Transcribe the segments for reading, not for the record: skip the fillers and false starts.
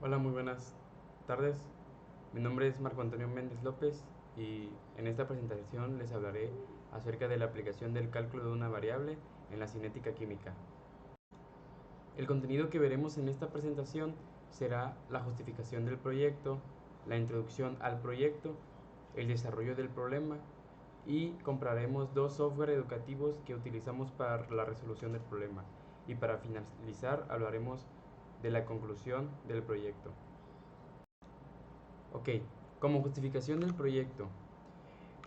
Hola, muy buenas tardes. Mi nombre es Marco Antonio Méndez López y en esta presentación les hablaré acerca de la aplicación del cálculo de una variable en la cinética química. El contenido que veremos en esta presentación será la justificación del proyecto, la introducción al proyecto, el desarrollo del problema y compararemos dos software educativos que utilizamos para la resolución del problema. Y para finalizar hablaremos de la conclusión del proyecto. Ok, como justificación del proyecto,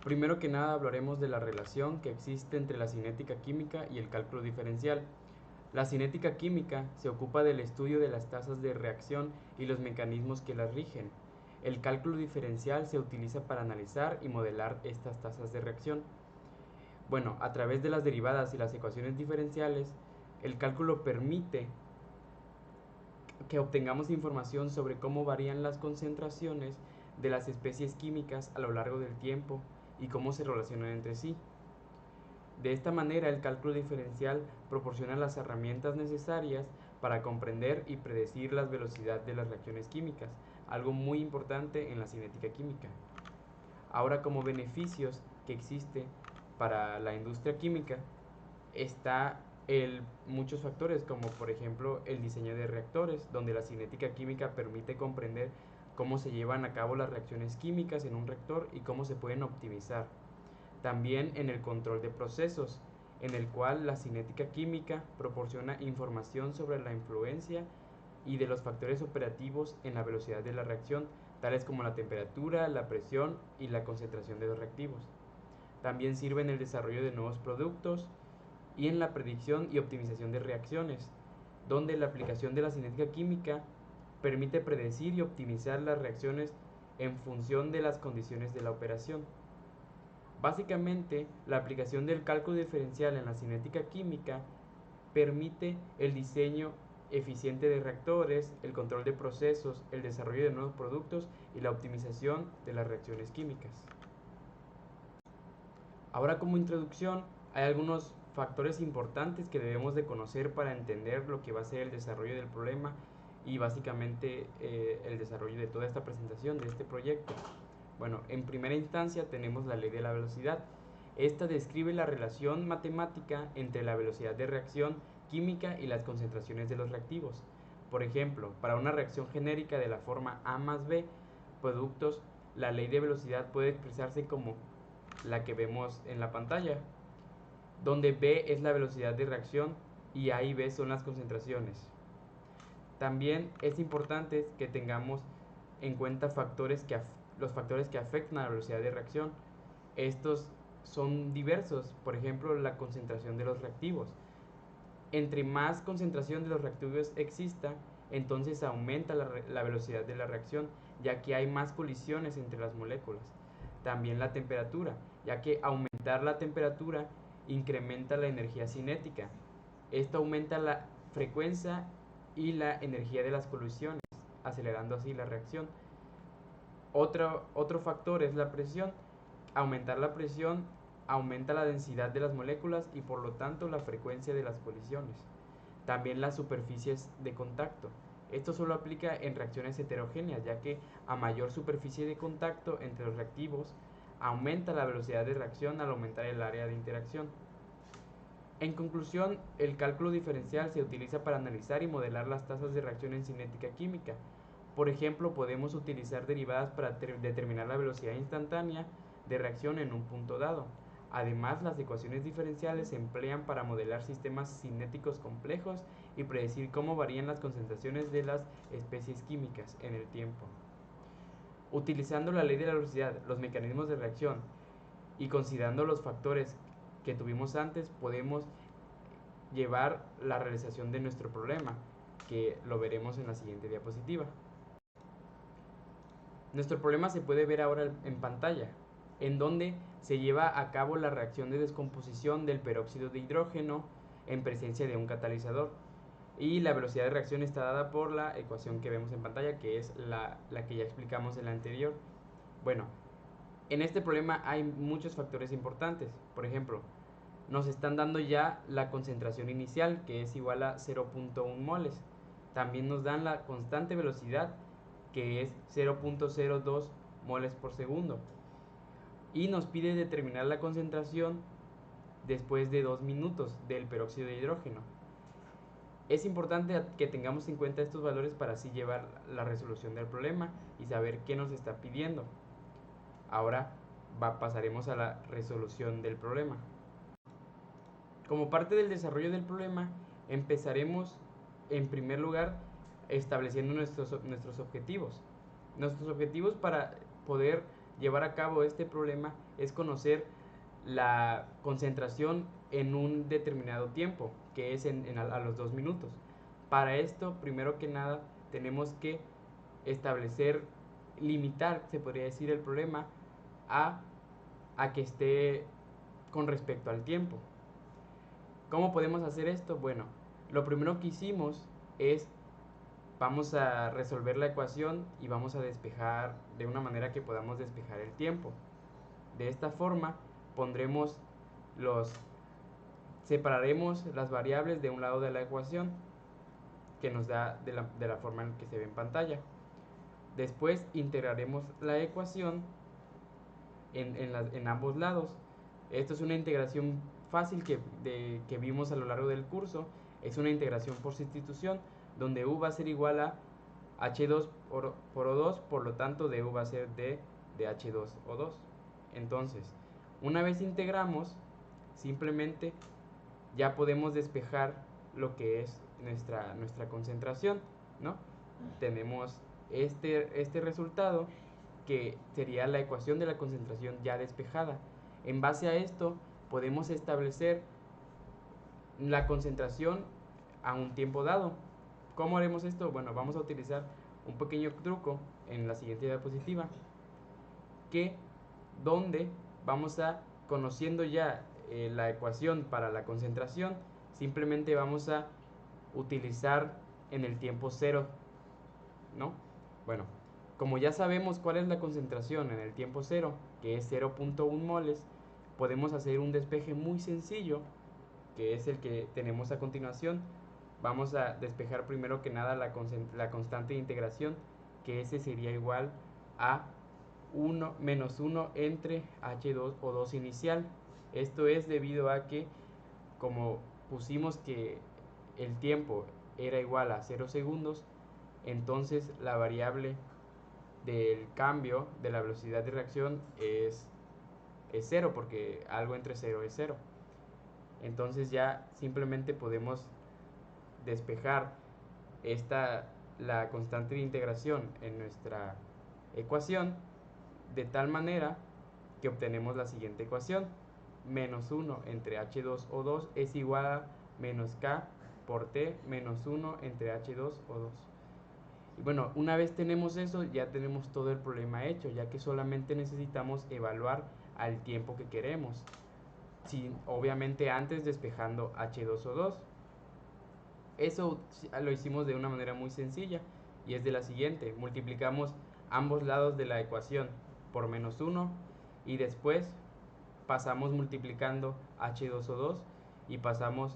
primero que nada hablaremos de la relación que existe entre la cinética química y el cálculo diferencial. La cinética química se ocupa del estudio de las tasas de reacción y los mecanismos que las rigen. El cálculo diferencial se utiliza para analizar y modelar estas tasas de reacción. Bueno, a través de las derivadas y las ecuaciones diferenciales, el cálculo permite que obtengamos información sobre cómo varían las concentraciones de las especies químicas a lo largo del tiempo y cómo se relacionan entre sí. De esta manera, el cálculo diferencial proporciona las herramientas necesarias para comprender y predecir la velocidad de las reacciones químicas, algo muy importante en la cinética química. Ahora, como beneficios que existe para la industria química, está muchos factores, como por ejemplo el diseño de reactores, donde la cinética química permite comprender cómo se llevan a cabo las reacciones químicas en un reactor y cómo se pueden optimizar. También en el control de procesos, en el cual la cinética química proporciona información sobre la influencia y de los factores operativos en la velocidad de la reacción, tales como la temperatura, la presión y la concentración de los reactivos. También sirve en el desarrollo de nuevos productos y en la predicción y optimización de reacciones, donde la aplicación de la cinética química permite predecir y optimizar las reacciones en función de las condiciones de la operación. Básicamente, la aplicación del cálculo diferencial en la cinética química permite el diseño eficiente de reactores, el control de procesos, el desarrollo de nuevos productos y la optimización de las reacciones químicas. Ahora, como introducción, hay algunos factores importantes que debemos de conocer para entender lo que va a ser el desarrollo del problema y básicamente el desarrollo de toda esta presentación de este proyecto. Bueno, en primera instancia tenemos la ley de la velocidad. Esta describe la relación matemática entre la velocidad de reacción química y las concentraciones de los reactivos. Por ejemplo, para una reacción genérica de la forma A más B, productos, la ley de velocidad puede expresarse como la que vemos en la pantalla, donde B es la velocidad de reacción y A y B son las concentraciones. También es importante que tengamos en cuenta los factores que afectan a la velocidad de reacción. Estos son diversos, por ejemplo, la concentración de los reactivos. Entre más concentración de los reactivos exista, entonces aumenta la velocidad de la reacción, ya que hay más colisiones entre las moléculas. También la temperatura, ya que aumentar la temperatura incrementa la energía cinética. Esto aumenta la frecuencia y la energía de las colisiones, acelerando así la reacción. Otro factor es la presión. Aumentar la presión aumenta la densidad de las moléculas y por lo tanto la frecuencia de las colisiones. También las superficies de contacto. Esto solo aplica en reacciones heterogéneas, ya que a mayor superficie de contacto entre los reactivos, aumenta la velocidad de reacción al aumentar el área de interacción. En conclusión, el cálculo diferencial se utiliza para analizar y modelar las tasas de reacción en cinética química. Por ejemplo, podemos utilizar derivadas para determinar la velocidad instantánea de reacción en un punto dado. Además, las ecuaciones diferenciales se emplean para modelar sistemas cinéticos complejos y predecir cómo varían las concentraciones de las especies químicas en el tiempo. Utilizando la ley de la velocidad, los mecanismos de reacción y considerando los factores que tuvimos antes, podemos llevar la realización de nuestro problema, que lo veremos en la siguiente diapositiva. Nuestro problema se puede ver ahora en pantalla, en donde se lleva a cabo la reacción de descomposición del peróxido de hidrógeno en presencia de un catalizador. Y la velocidad de reacción está dada por la ecuación que vemos en pantalla, que es la que ya explicamos en la anterior. Bueno, en este problema hay muchos factores importantes. Por ejemplo, nos están dando ya la concentración inicial, que es igual a 0.1 moles. También nos dan la constante velocidad, que es 0.02 moles por segundo. Y nos pide determinar la concentración después de 2 minutos del peróxido de hidrógeno. Es importante que tengamos en cuenta estos valores para así llevar la resolución del problema y saber qué nos está pidiendo. Ahora pasaremos a la resolución del problema. Como parte del desarrollo del problema, empezaremos en primer lugar estableciendo nuestros objetivos. Nuestros objetivos para poder llevar a cabo este problema es conocer la concentración en un determinado tiempo, que es a los 2 minutos. Para esto, primero que nada, tenemos que establecer, limitar, se podría decir, el problema a que esté con respecto al tiempo. ¿Cómo podemos hacer esto? Bueno, lo primero que hicimos es, vamos a resolver la ecuación y vamos a despejar de una manera que podamos despejar el tiempo. De esta forma separaremos las variables de un lado de la ecuación, que nos da de la forma en que se ve en pantalla. Después integraremos la ecuación en ambos lados. Esto es una integración fácil que vimos a lo largo del curso. Es una integración por sustitución, donde u va a ser igual a H2 por O2, por lo tanto du va a ser d de H2O2. Entonces, una vez integramos, simplemente ya podemos despejar lo que es nuestra concentración, ¿no? Tenemos este resultado, que sería la ecuación de la concentración ya despejada. En base a esto podemos establecer la concentración a un tiempo dado. ¿Cómo haremos esto? Bueno, vamos a utilizar un pequeño truco en la siguiente diapositiva, donde vamos a, conociendo ya la ecuación para la concentración, simplemente vamos a utilizar en el tiempo cero, ¿no? Bueno, como ya sabemos cuál es la concentración en el tiempo cero, que es 0.1 moles, podemos hacer un despeje muy sencillo, que es el que tenemos a continuación. Vamos a despejar primero que nada la constante de integración, que ese sería igual a menos 1 entre H2O2 inicial. Esto es debido a que, como pusimos que el tiempo era igual a 0 segundos, entonces la variable del cambio de la velocidad de reacción es 0, porque algo entre 0 es 0. Entonces ya simplemente podemos despejar la constante de integración en nuestra ecuación, de tal manera que obtenemos la siguiente ecuación: menos 1 entre H2O2 es igual a menos K por T menos 1 entre H2O2. Y bueno, una vez tenemos eso, ya tenemos todo el problema hecho, ya que solamente necesitamos evaluar al tiempo que queremos, obviamente antes despejando H2O2. Eso lo hicimos de una manera muy sencilla, y es de la siguiente: multiplicamos ambos lados de la ecuación por menos 1 y después pasamos multiplicando H2O2 y pasamos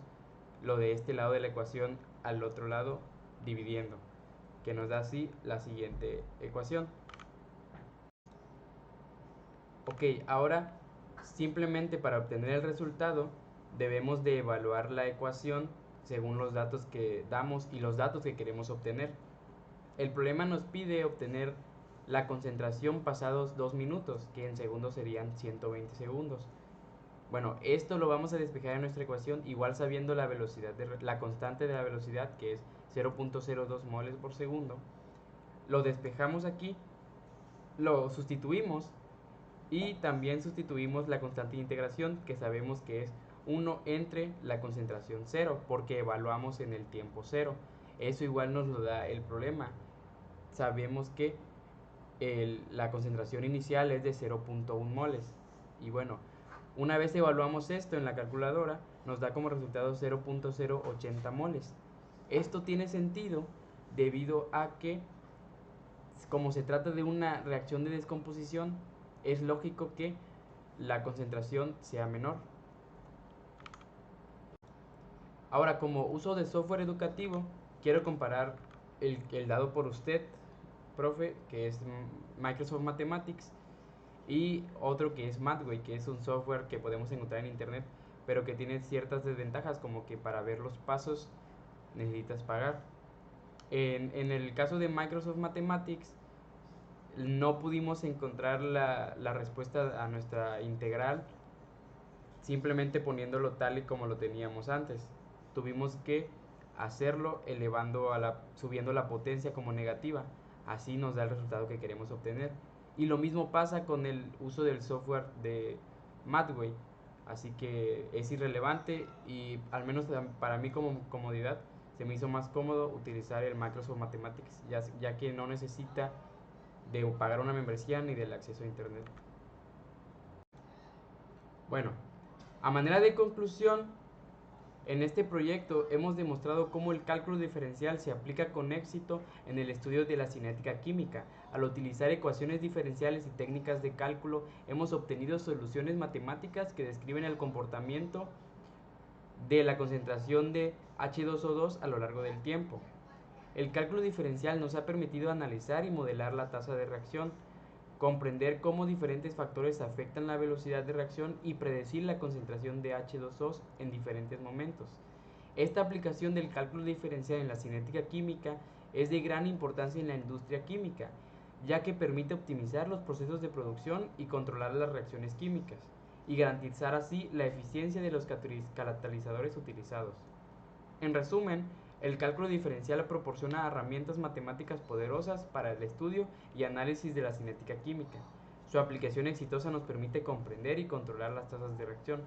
lo de este lado de la ecuación al otro lado dividiendo, que nos da así la siguiente ecuación. Ok, ahora simplemente para obtener el resultado debemos de evaluar la ecuación según los datos que damos y los datos que queremos obtener. El problema nos pide obtener la concentración pasados 2 minutos, que en segundos serían 120 segundos. Bueno, esto lo vamos a despejar en nuestra ecuación, igual sabiendo la velocidad la constante de la velocidad, que es 0.02 moles por segundo. Lo despejamos aquí, lo sustituimos y también sustituimos la constante de integración, que sabemos que es 1 entre la concentración 0, porque evaluamos en el tiempo 0. Eso igual nos lo da el problema. Sabemos que la concentración inicial es de 0.1 moles. Y bueno, una vez evaluamos esto en la calculadora, nos da como resultado 0.080 moles. Esto tiene sentido debido a que, como se trata de una reacción de descomposición, es lógico que la concentración sea menor. Ahora, como uso de software educativo, quiero comparar el dado por usted profe, que es Microsoft Mathematics, y otro que es Mathway, que es un software que podemos encontrar en internet, pero que tiene ciertas desventajas, como que para ver los pasos necesitas pagar. En el caso de Microsoft Mathematics, no pudimos encontrar la respuesta a nuestra integral simplemente poniéndolo tal y como lo teníamos antes. Tuvimos que hacerlo subiendo la potencia como negativa. Así nos da el resultado que queremos obtener. Y lo mismo pasa con el uso del software de Mathway. Así que es irrelevante y al menos para mí como comodidad se me hizo más cómodo utilizar el Microsoft Mathematics, ya que no necesita de pagar una membresía ni del acceso a internet. Bueno, a manera de conclusión, en este proyecto hemos demostrado cómo el cálculo diferencial se aplica con éxito en el estudio de la cinética química. Al utilizar ecuaciones diferenciales y técnicas de cálculo, hemos obtenido soluciones matemáticas que describen el comportamiento de la concentración de H2O2 a lo largo del tiempo. El cálculo diferencial nos ha permitido analizar y modelar la tasa de reacción, comprender cómo diferentes factores afectan la velocidad de reacción y predecir la concentración de H2O en diferentes momentos. Esta aplicación del cálculo diferencial en la cinética química es de gran importancia en la industria química, ya que permite optimizar los procesos de producción y controlar las reacciones químicas, y garantizar así la eficiencia de los catalizadores utilizados. En resumen, el cálculo diferencial proporciona herramientas matemáticas poderosas para el estudio y análisis de la cinética química. Su aplicación exitosa nos permite comprender y controlar las tasas de reacción,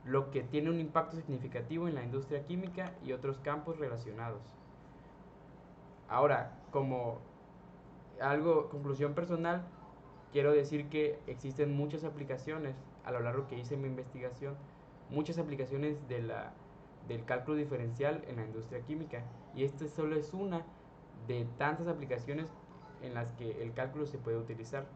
lo que tiene un impacto significativo en la industria química y otros campos relacionados. Ahora, como conclusión personal, quiero decir que existen muchas aplicaciones a lo largo que hice mi investigación, muchas aplicaciones del cálculo diferencial en la industria química, y esta solo es una de tantas aplicaciones en las que el cálculo se puede utilizar.